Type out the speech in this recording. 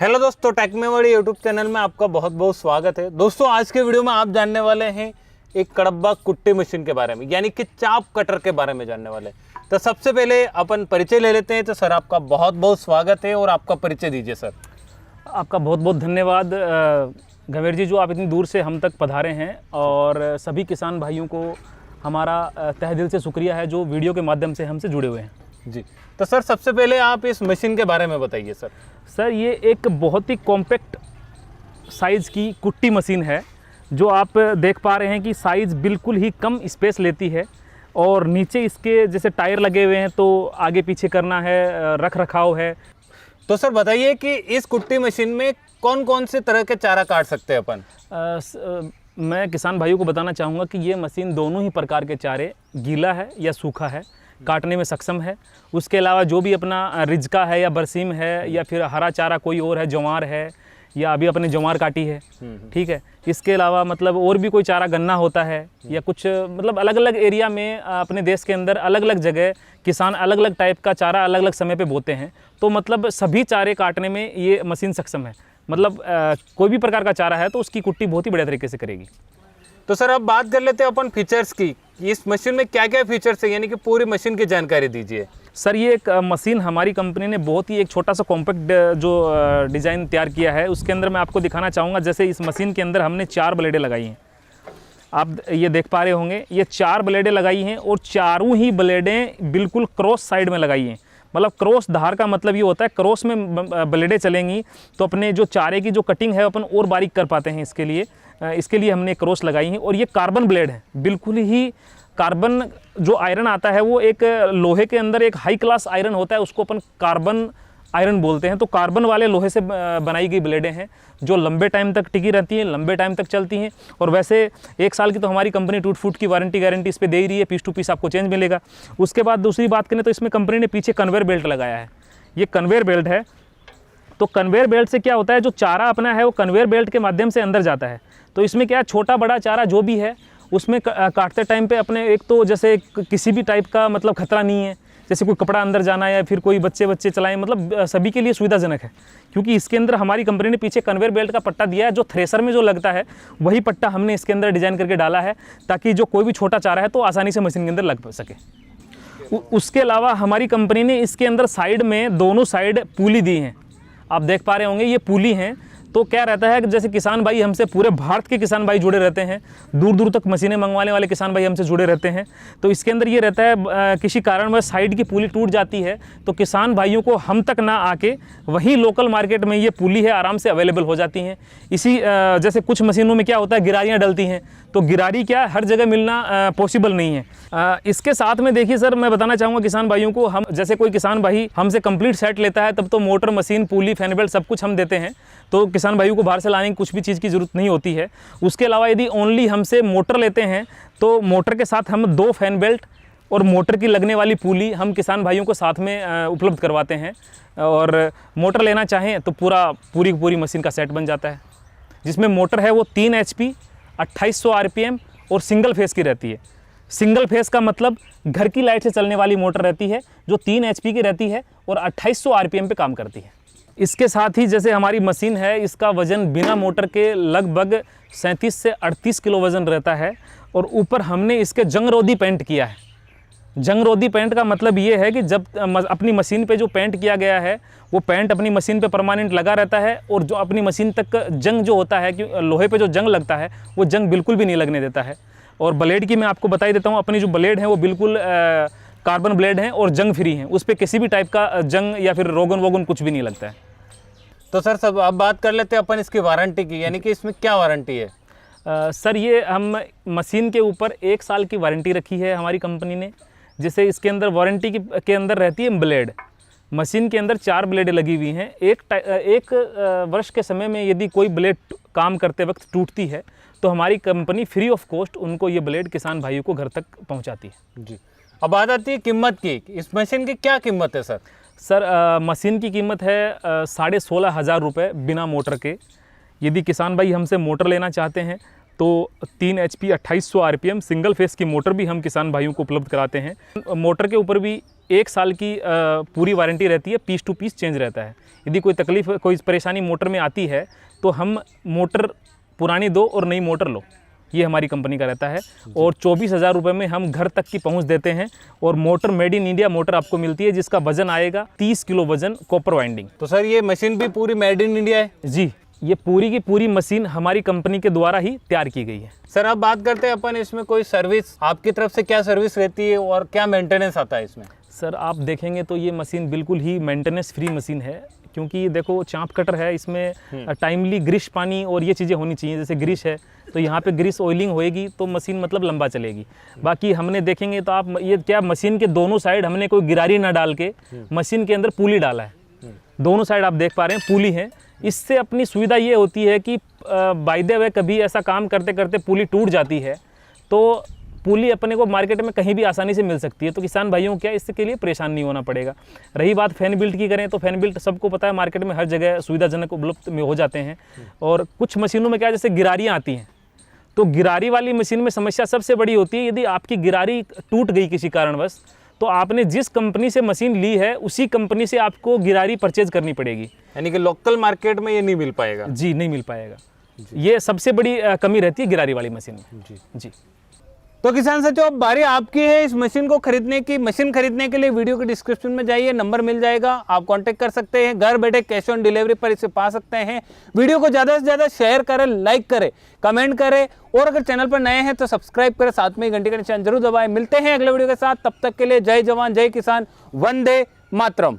Hello दोस्तों, take memory YouTube channel में आपका बहुत बहुत स्वागत है। दोस्तों आज के वीडियो में आप जानने वाले हैं एक कड़ब्बा कुट्टी मशीन के बारे में, यानी कि चाप कटर के बारे में जानने वाले हैं। तो सबसे पहले अपन परिचय ले लेते हैं। तो सर आपका बहुत बहुत स्वागत है और आपका परिचय दीजिए सर। आपका बहुत बहुत धन्यवाद गंभीर जी, जो आप इतनी दूर से हम तक पधारे हैं, और सभी किसान भाइयों को हमारा तहे दिल से शुक्रिया है जो वीडियो के माध्यम से हमसे जुड़े हुए हैं जी। तो सर सबसे पहले आप इस मशीन के बारे में बताइए सर। सर ये एक बहुत ही कॉम्पैक्ट साइज़ की कुट्टी मशीन है, जो आप देख पा रहे हैं कि साइज़ बिल्कुल ही कम स्पेस लेती है, और नीचे इसके जैसे टायर लगे हुए हैं तो आगे पीछे करना है, रख रखाव है। तो सर बताइए कि इस कुट्टी मशीन में कौन कौन से तरह के चारा काट सकते हैं अपन। मैं किसान भाइयों को बताना चाहूँगा कि ये मशीन दोनों ही प्रकार के चारे, गीला है या सूखा है, काटने में सक्षम है। उसके अलावा जो भी अपना रिजका है या बरसीम है या फिर हरा चारा कोई और है, जवार है या अभी अपने जवार काटी है, ठीक है। इसके अलावा मतलब और भी कोई चारा, गन्ना होता है या कुछ, मतलब अलग अलग एरिया में अपने देश के अंदर अलग अलग जगह किसान अलग अलग टाइप का चारा अलग अलग समय पे बोते हैं। तो मतलब सभी चारे काटने में ये मशीन सक्षम है। मतलब कोई भी प्रकार का चारा है तो उसकी कुट्टी बहुत ही बढ़िया तरीके से करेगी। तो सर अब बात कर लेते हैं अपन फीचर्स की। इस मशीन में क्या क्या फीचर्स है, यानी कि पूरी मशीन की जानकारी दीजिए। सर ये एक मशीन हमारी कंपनी ने बहुत ही एक छोटा सा कॉम्पैक्ट जो डिज़ाइन तैयार किया है, उसके अंदर मैं आपको दिखाना चाहूँगा। जैसे इस मशीन के अंदर हमने 4 ब्लेडें लगाई हैं, आप ये देख पा रहे होंगे। ये 4 ब्लेडें लगाई हैं और चारों ही ब्लेडें बिल्कुल क्रॉस साइड में लगाई हैं। मतलब क्रॉस धार का मतलब ये होता है क्रॉस में ब्लेडें चलेंगी तो अपने जो चारे की जो कटिंग है अपन और बारीक कर पाते हैं। इसके लिए हमने क्रॉस लगाई हैं। और ये कार्बन ब्लेड है, बिल्कुल ही कार्बन जो आयरन आता है वो एक लोहे के अंदर एक हाई क्लास आयरन होता है, उसको अपन कार्बन आयरन बोलते हैं। तो कार्बन वाले लोहे से बनाई गई ब्लेडें हैं जो लंबे टाइम तक टिकी रहती हैं, लंबे टाइम तक चलती हैं। और वैसे 1 साल की तो हमारी कंपनी टूट फूट की वारंटी गारंटी इस पर दे ही रही है, पीस टू पीस आपको चेंज मिलेगा। उसके बाद दूसरी बात करें तो इसमें कंपनी ने पीछे कन्वेयर बेल्ट लगाया है। ये कन्वेयर बेल्ट है, तो कन्वेयर बेल्ट से क्या होता है, जो चारा अपना है वो कन्वेयर बेल्ट के माध्यम से अंदर जाता है। तो इसमें क्या, छोटा बड़ा चारा जो भी है उसमें काटते टाइम पे अपने एक तो जैसे किसी भी टाइप का मतलब खतरा नहीं है, जैसे कोई कपड़ा अंदर जाना या फिर कोई बच्चे चलाएं, मतलब सभी के लिए सुविधाजनक है। क्योंकि इसके अंदर हमारी कंपनी ने पीछे कन्वेयर बेल्ट का पट्टा दिया है, जो थ्रेसर में जो लगता है वही पट्टा हमने इसके अंदर डिज़ाइन करके डाला है, ताकि जो कोई भी छोटा चारा है तो आसानी से मशीन के अंदर लग सके। उसके अलावा हमारी कंपनी ने इसके अंदर साइड में दोनों साइड पुली दी हैं, आप देख पा रहे होंगे ये पुली हैं। तो क्या रहता है कि जैसे किसान भाई हमसे, पूरे भारत के किसान भाई जुड़े रहते हैं, दूर दूर तक मशीनें मंगवाने वाले किसान भाई हमसे जुड़े रहते हैं। तो इसके अंदर ये रहता है किसी कारणवश साइड की पुली टूट जाती है तो किसान भाइयों को हम तक ना आके वहीं लोकल मार्केट में ये पुली है आराम से अवेलेबल हो जाती हैं। इसी जैसे कुछ मशीनों में क्या होता है, गिरारियाँ डलती हैं, तो गिरारी क्या हर जगह मिलना पॉसिबल नहीं है। इसके साथ में देखिए सर, मैं बताना चाहूँगा किसान भाइयों को, हम जैसे कोई किसान भाई हमसे कंप्लीट सेट लेता है तब तो मोटर, मशीन, पुली, फैन बेल्ट सब कुछ हम देते हैं। तो किसान भाइयों को बाहर से लाने की कुछ भी चीज़ की ज़रूरत नहीं होती है। उसके अलावा यदि ओनली हमसे मोटर लेते हैं तो मोटर के साथ हम 2 फैन बेल्ट और मोटर की लगने वाली पुली हम किसान भाइयों को साथ में उपलब्ध करवाते हैं। और मोटर लेना चाहें तो पूरी मशीन का सेट बन जाता है, जिसमें मोटर है वो 3 HP 2800 RPM और सिंगल फेस की रहती है। सिंगल फेस का मतलब घर की लाइट से चलने वाली मोटर रहती है, जो 3 HP की रहती है और 2800 RPM पे काम करती है। इसके साथ ही जैसे हमारी मशीन है, इसका वज़न बिना मोटर के लगभग 37 से 38 किलो वज़न रहता है। और ऊपर हमने इसके जंगरोधी पेंट किया है। जंगरोधी पेंट का मतलब ये है कि जब अपनी मशीन पे जो पेंट किया गया है वो पेंट अपनी मशीन पे परमानेंट लगा रहता है, और जो अपनी मशीन तक जंग जो होता है, कि लोहे पे जो जंग लगता है वो जंग बिल्कुल भी नहीं लगने देता है। और ब्लेड की मैं आपको बता ही देता हूँ, अपनी जो ब्लेड है वो बिल्कुल कार्बन ब्लेड हैं और जंग फ्री हैं, उस पर किसी भी टाइप का जंग या फिर रोगन वोगन कुछ भी नहीं लगता है। तो सर सब अब बात कर लेते हैं अपन इसकी वारंटी की, यानी कि इसमें क्या वारंटी है। सर ये हम मशीन के ऊपर 1 साल की वारंटी रखी है हमारी कंपनी ने। जैसे इसके अंदर वारंटी के अंदर रहती है ब्लेड, मशीन के अंदर 4 ब्लेडें लगी हुई हैं। एक वर्ष के समय में यदि कोई ब्लेड काम करते वक्त टूटती है तो हमारी कंपनी फ्री ऑफ कॉस्ट उनको ये ब्लेड किसान भाइयों को घर तक पहुंचाती है। जी, अब बात आती है कीमत की। इस मशीन की क्या कीमत है सर। सर मशीन की कीमत है 16,500 रुपये बिना मोटर के। यदि किसान भाई हमसे मोटर लेना चाहते हैं तो 3 HP 2800 RPM सिंगल फेस की मोटर भी हम किसान भाइयों को उपलब्ध कराते हैं। मोटर के ऊपर भी 1 साल की पूरी वारंटी रहती है, पीस टू पीस चेंज रहता है। यदि कोई तकलीफ, कोई परेशानी मोटर में आती है तो हम मोटर पुरानी दो और नई मोटर लो, ये हमारी कंपनी का रहता है। और 24,000 रुपये में हम घर तक की पहुंच देते हैं। और motor made in India motor आपको मिलती है, जिसका वजन आएगा 30 किलो वजन, कॉपर वाइंडिंग। तो सर ये मशीन भी पूरी मेड इन इंडिया है? जी, ये पूरी की पूरी मशीन हमारी कंपनी के द्वारा ही तैयार की गई है। सर अब बात करते हैं अपन इसमें कोई सर्विस, आपकी तरफ से क्या सर्विस रहती है और क्या मेंटेनेंस आता है इसमें? सर आप देखेंगे तो ये मशीन बिल्कुल ही मेंटेनेंस फ्री मशीन है, क्योंकि देखो चाप कटर है, इसमें टाइमली ग्रीस पानी और ये चीज़ें होनी चाहिए। जैसे ग्रीस है तो यहाँ पे ग्रीस ऑयलिंग होएगी तो मशीन मतलब लंबा चलेगी। बाकी हमने देखेंगे तो आप ये क्या, मशीन के दोनों साइड हमने कोई गिरारी ना डाल के मशीन के अंदर पुली डाला है। दोनों साइड आप देख पा रहे हैं पुली है। इससे अपनी सुविधा ये होती है कि बाय द वे कभी ऐसा काम करते करते पुली टूट जाती है तो पुली अपने को मार्केट में कहीं भी आसानी से मिल सकती है। तो किसान भाइयों को क्या इसके लिए परेशान नहीं होना पड़ेगा। रही बात फैन बिल्ट की करें तो फैन बिल्ट सबको पता है, मार्केट में हर जगह सुविधाजनक उपलब्ध में हो जाते हैं। और कुछ मशीनों में क्या, जैसे गिरारियाँ आती हैं, तो गिरारी वाली मशीन में समस्या सबसे बड़ी होती है, यदि आपकी गिरारी टूट गई किसी कारणवश तो आपने जिस कंपनी से मशीन ली है उसी कंपनी से आपको गिरारी परचेज करनी पड़ेगी। यानी कि लोकल मार्केट में ये नहीं मिल पाएगा? जी नहीं मिल पाएगा। ये सबसे बड़ी कमी रहती है गिरारी वाली मशीन में। जी। तो किसान साथियों अब बारी आपकी है इस मशीन को खरीदने की। मशीन खरीदने के लिए वीडियो के डिस्क्रिप्शन में जाइए, नंबर मिल जाएगा, आप कांटेक्ट कर सकते हैं। घर बैठे कैश ऑन डिलीवरी पर इसे पा सकते हैं। वीडियो को ज़्यादा से ज़्यादा शेयर करें, लाइक करें, कमेंट करें और अगर चैनल पर नए हैं तो सब्सक्राइब करें, साथ में घंटे का निशान जरूर दबाएं। मिलते हैं अगले वीडियो के साथ, तब तक के लिए जय जवान जय किसान, वंदे मातरम।